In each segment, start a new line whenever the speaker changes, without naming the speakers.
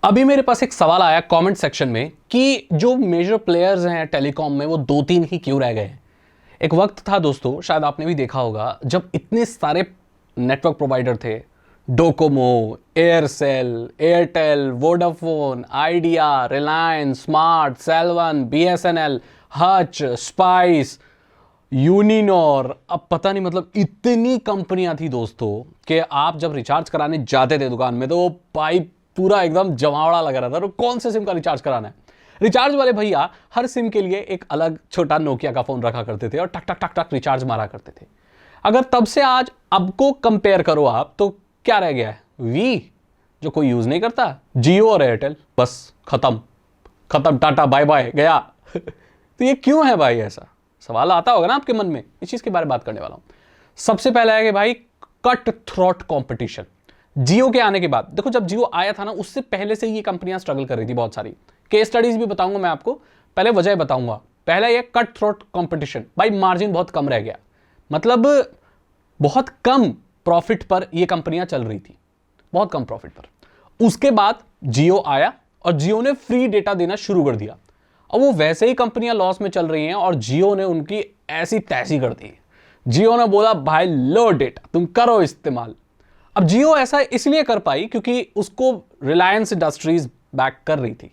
अभी मेरे पास एक सवाल आया कमेंट सेक्शन में कि जो मेजर प्लेयर्स हैं टेलीकॉम में वो दो तीन ही क्यों रह गए हैं। एक वक्त था दोस्तों, शायद आपने भी देखा होगा, जब इतने सारे नेटवर्क प्रोवाइडर थे, Docomo, Aircel, Airtel, Vodafone, idea, Reliance, smart, Selvan, BSNL, Hutch, spice, Uninor. अब पता नहीं, मतलब इतनी कंपनियां थी दोस्तों कि आप जब रिचार्ज कराने जाते थे दुकान में तो वो पाइप पूरा एकदम जमावड़ा लगा रहा था। तो कौन से सिम का रिचार्ज कराना है, रिचार्ज वाले भैया हर सिम के लिए एक अलग छोटा नोकिया का फोन रखा करते थे और टक टक टक टक रिचार्ज मारा करते थे। अगर तब से आज अब को कंपेयर करो आप, तो क्या रह गया है? वी, जो कोई यूज नहीं करता, जियो और एयरटेल, बस खत्म खत्म, टाटा बाय बाय गया। तो ये क्यों है भाई? ऐसा सवाल आता होगा ना आपके मन में। इस चीज के बारे में बात करने वाला हूं। सबसे पहला है कि भाई कट थ्रोट कंपटीशन। जियो के आने के बाद देखो, जब जियो आया था ना, उससे पहले से ये कंपनियां स्ट्रगल कर रही थी बहुत सारी। केस स्टडीज भी बताऊंगा मैं आपको, पहले वजह बताऊंगा। पहला ये कट थ्रोट कंपटीशन, भाई मार्जिन बहुत कम रह गया, मतलब बहुत कम प्रॉफिट पर ये कंपनियां चल रही थी, बहुत कम प्रॉफिट पर। उसके बाद जियो आया और जियो ने फ्री डेटा देना शुरू कर दिया। अब वो वैसे ही कंपनियां लॉस में चल रही हैं और जियो ने उनकी ऐसी तैसी कर दी। जियो ने बोला भाई लो डेटा, तुम करो इस्तेमाल। अब जियो ऐसा इसलिए कर पाई क्योंकि उसको रिलायंस इंडस्ट्रीज बैक कर रही थी,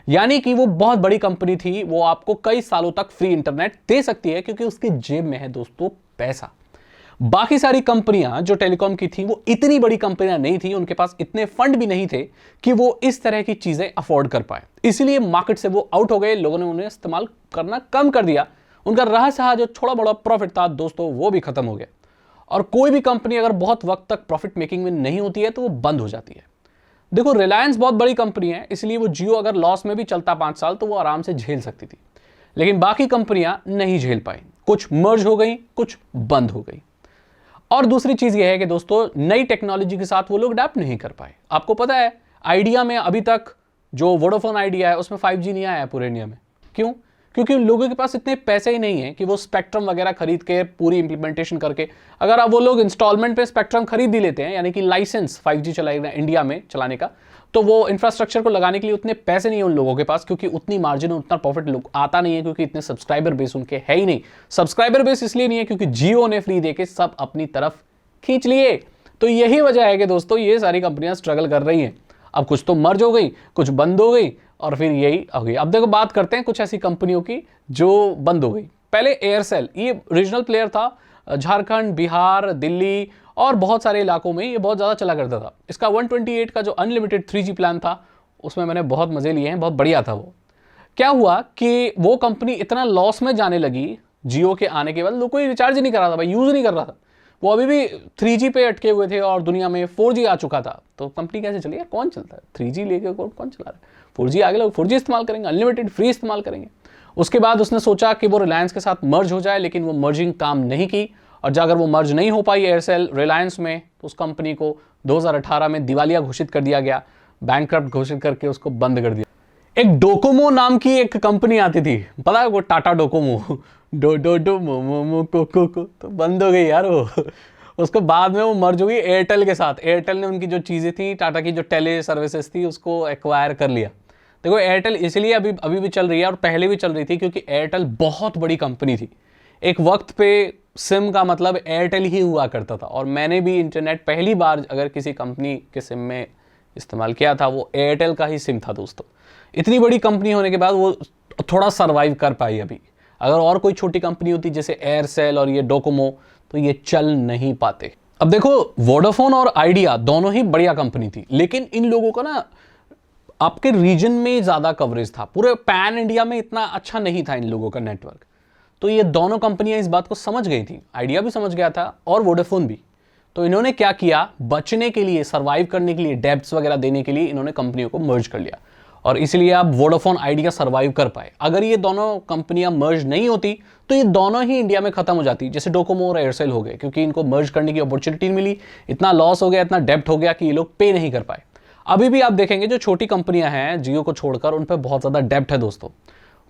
यानी कि वो बहुत बड़ी कंपनी थी, वो आपको कई सालों तक फ्री इंटरनेट दे सकती है क्योंकि उसके जेब में है दोस्तों पैसा। बाकी सारी कंपनियां जो टेलीकॉम की थी वो इतनी बड़ी कंपनियां नहीं थी, उनके पास इतने फंड भी नहीं थे कि वो इस तरह की चीजें अफोर्ड कर पाए, इसलिए मार्केट से वो आउट हो गए। लोगों ने उन्हें इस्तेमाल करना कम कर दिया। उनका रहा सहा जो थोड़ा बड़ा प्रॉफिट था दोस्तों, वो भी खत्म हो गया। और कोई भी कंपनी अगर बहुत वक्त तक प्रॉफिट मेकिंग में नहीं होती है तो वो बंद हो जाती है। देखो रिलायंस बहुत बड़ी कंपनी है, इसलिए वो जियो अगर लॉस में भी चलता 5 साल तो वो आराम से झेल सकती थी, लेकिन बाकी कंपनियां नहीं झेल पाई। कुछ मर्ज हो गई, कुछ बंद हो गई। और दूसरी चीज यह है कि दोस्तों नई टेक्नोलॉजी के साथ वो लोग अडैप्ट नहीं कर पाए। आपको पता है आइडिया में अभी तक जो वोडाफोन आइडिया है उसमें 5G नहीं आया है पूरे इंडिया में। क्यों? क्योंकि उन लोगों के पास इतने पैसे ही नहीं है कि वो स्पेक्ट्रम वगैरह खरीद के पूरी इंप्लीमेंटेशन करके, अगर आप वो लोग इंस्टॉलमेंट पे स्पेक्ट्रम खरीद भी लेते हैं, यानी कि लाइसेंस 5G चलाएगा इंडिया में चलाने का, तो वो इंफ्रास्ट्रक्चर को लगाने के लिए उतने पैसे नहीं है उन लोगों के पास, क्योंकि उतनी मार्जिन उतना प्रॉफिट आता नहीं है, क्योंकि इतने सब्सक्राइबर बेस उनके है ही नहीं। सब्सक्राइबर बेस इसलिए नहीं है क्योंकि जियो ने फ्री देके सब अपनी तरफ खींच लिए। तो यही वजह है कि दोस्तों ये सारी कंपनियां स्ट्रगल कर रही हैं। अब कुछ तो मर्ज हो गई, कुछ बंद हो गई, और फिर यही हो गई। अब देखो बात करते हैं कुछ ऐसी कंपनियों की जो बंद हो गई। पहले एयरसेल, ये रीजनल प्लेयर था, झारखंड, बिहार, दिल्ली और बहुत सारे इलाकों में ये बहुत ज़्यादा चला करता था। इसका 128 का जो अनलिमिटेड 3G प्लान था उसमें मैंने बहुत मज़े लिए हैं, बहुत बढ़िया था वो। क्या हुआ कि वो कंपनी इतना लॉस में जाने लगी जियो के आने के बाद, लोग कोई रिचार्ज ही नहीं कर रहा था भाई, यूज़ नहीं कर रहा था। वो अभी भी 3G पे अटके हुए थे और दुनिया में 4G आ चुका था। तो कंपनी कैसे चली यार? कौन चलता है 3G लेके? कौन चला रहा है? 4G आगे लोग 4G इस्तेमाल करेंगे, अनलिमिटेड फ्री इस्तेमाल करेंगे। उसके बाद उसने सोचा कि वो रिलायंस के साथ मर्ज हो जाए, लेकिन वो मर्जिंग काम नहीं की, और अगर वो मर्ज नहीं हो पाई एयरसेल रिलायंस में, तो उस कंपनी को 2018 में दिवालिया घोषित कर दिया गया, बैंकक्रप्ट घोषित करके उसको बंद कर दिया। एक डोकोमो नाम की एक कंपनी आती थी, पता है वो टाटा डोकोमो, डो डो डो मो मो मो को, तो बंद हो गई यार वो। उसको बाद में वो मर्ज हो गई एयरटेल के साथ। एयरटेल ने उनकी जो चीज़ें थी, टाटा की जो टेली सर्विसेज थी, उसको एक्वायर कर लिया। देखो एयरटेल इसलिए अभी भी चल रही है और पहले भी चल रही थी क्योंकि एयरटेल बहुत बड़ी कंपनी थी। एक वक्त पे सिम का मतलब एयरटेल ही हुआ करता था, और मैंने भी इंटरनेट पहली बार अगर किसी कंपनी के सिम में इस्तेमाल किया था वो एयरटेल का ही सिम था दोस्तों। इतनी बड़ी कंपनी होने के बाद वो थोड़ा सर्वाइव कर पाई। अभी अगर और कोई छोटी कंपनी होती जैसे एयरसेल और ये डोकोमो, तो ये चल नहीं पाते। अब देखो वोडाफोन और आइडिया दोनों ही बढ़िया कंपनी थी, लेकिन इन लोगों का ना आपके रीजन में ज्यादा कवरेज था, पूरे पैन इंडिया में इतना अच्छा नहीं था इन लोगों का नेटवर्क। तो ये दोनों कंपनियां इस बात को समझ गई थी, आइडिया भी समझ गया था और वोडाफोन भी। तो इन्होंने क्या किया, बचने के लिए, सर्वाइव करने के लिए, डेब्ट्स वगैरह देने के लिए इन्होंने कंपनियों को मर्ज कर लिया, और इसलिए अब वोडाफोन आइडिया सर्वाइव कर पाए। अगर ये दोनों कंपनियां मर्ज नहीं होती तो ये दोनों ही इंडिया में खत्म हो जाती, जैसे डोकोमो और एयरसेल हो गए, क्योंकि इनको मर्ज करने की अपॉर्चुनिटी मिली, इतना लॉस हो गया, इतना डेब्ट हो गया कि ये लोग पे नहीं कर पाए। अभी भी आप देखेंगे जो छोटी कंपनियां हैं जियो को छोड़कर, उन पर बहुत ज्यादा डेब्ट है दोस्तों,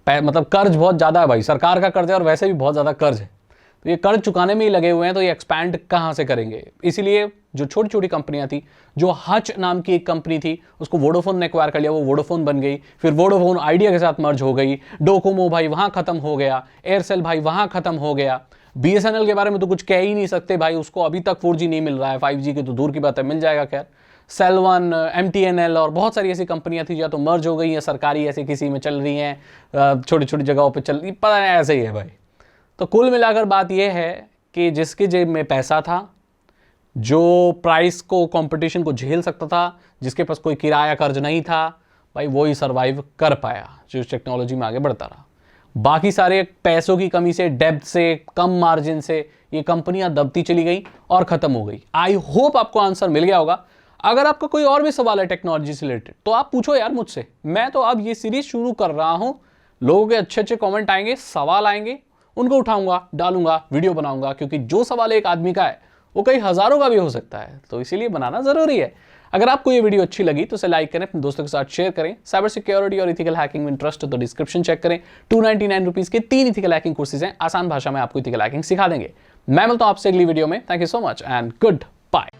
मतलब कर्ज बहुत ज्यादा है भाई, सरकार का कर्ज है और वैसे भी बहुत ज्यादा कर्ज है। तो ये कर्ज चुकाने में ही लगे हुए हैं, तो ये एक्सपैंड कहाँ से करेंगे। इसीलिए जो छोटी छोटी कंपनियां थी, जो हच नाम की एक कंपनी थी, उसको वोडाफोन ने एक्वायर कर लिया, वो वोडाफोन बन गई। फिर वोडाफोन आइडिया के साथ मर्ज हो गई। डोकोमो भाई वहां खत्म हो गया, एयरसेल भाई वहां खत्म हो गया। बीएसएनएल के बारे में तो कुछ कह ही नहीं सकते भाई, उसको अभी तक 4G नहीं मिल रहा है, 5G की तो दूर की बात है, मिल जाएगा खैर। सेलवन, MTNL और बहुत सारी ऐसी कंपनियां थी या तो मर्ज हो गई या सरकारी ऐसे किसी में चल रही हैं, छोटी छोटी जगहों पे चल रही, पता नहीं, ऐसे ही है भाई। तो कुल मिलाकर बात यह है कि जिसके जेब में पैसा था, जो प्राइस को, कंपटीशन को झेल सकता था, जिसके पास कोई किराया कर्ज नहीं था, भाई वो ही सर्वाइव कर पाया, जो टेक्नोलॉजी में आगे बढ़ता रहा। बाकी सारे पैसों की कमी से, डेब्ट से, कम मार्जिन से ये कंपनियां दबती चली गई और खत्म हो गई। आई होप आपको आंसर मिल गया होगा। अगर आपका कोई और भी सवाल है टेक्नोलॉजी से रिलेटेड तो आप पूछो यार मुझसे। मैं तो अब ये सीरीज शुरू कर रहा हूं, लोगों के अच्छे अच्छे कमेंट आएंगे, सवाल आएंगे, उनको उठाऊंगा, डालूंगा, वीडियो बनाऊंगा, क्योंकि जो सवाल एक आदमी का है वो कई हजारों का भी हो सकता है, तो इसीलिए बनाना जरूरी है। अगर आपको ये वीडियो अच्छी लगी तो इसे लाइक करें, अपने दोस्तों के साथ शेयर करें। साइबर सिक्योरिटी और इथिकल हैकिंग में इंटरेस्ट है तो डिस्क्रिप्शन चेक करें। 299 रुपीज के 3 इथिकल हैकिंग कोर्सेज हैं, आसान भाषा में आपको इथिकल हैकिंग सिखा देंगे। मैं मिलता हूं आपसे अगली वीडियो में। Thank you so much and good bye.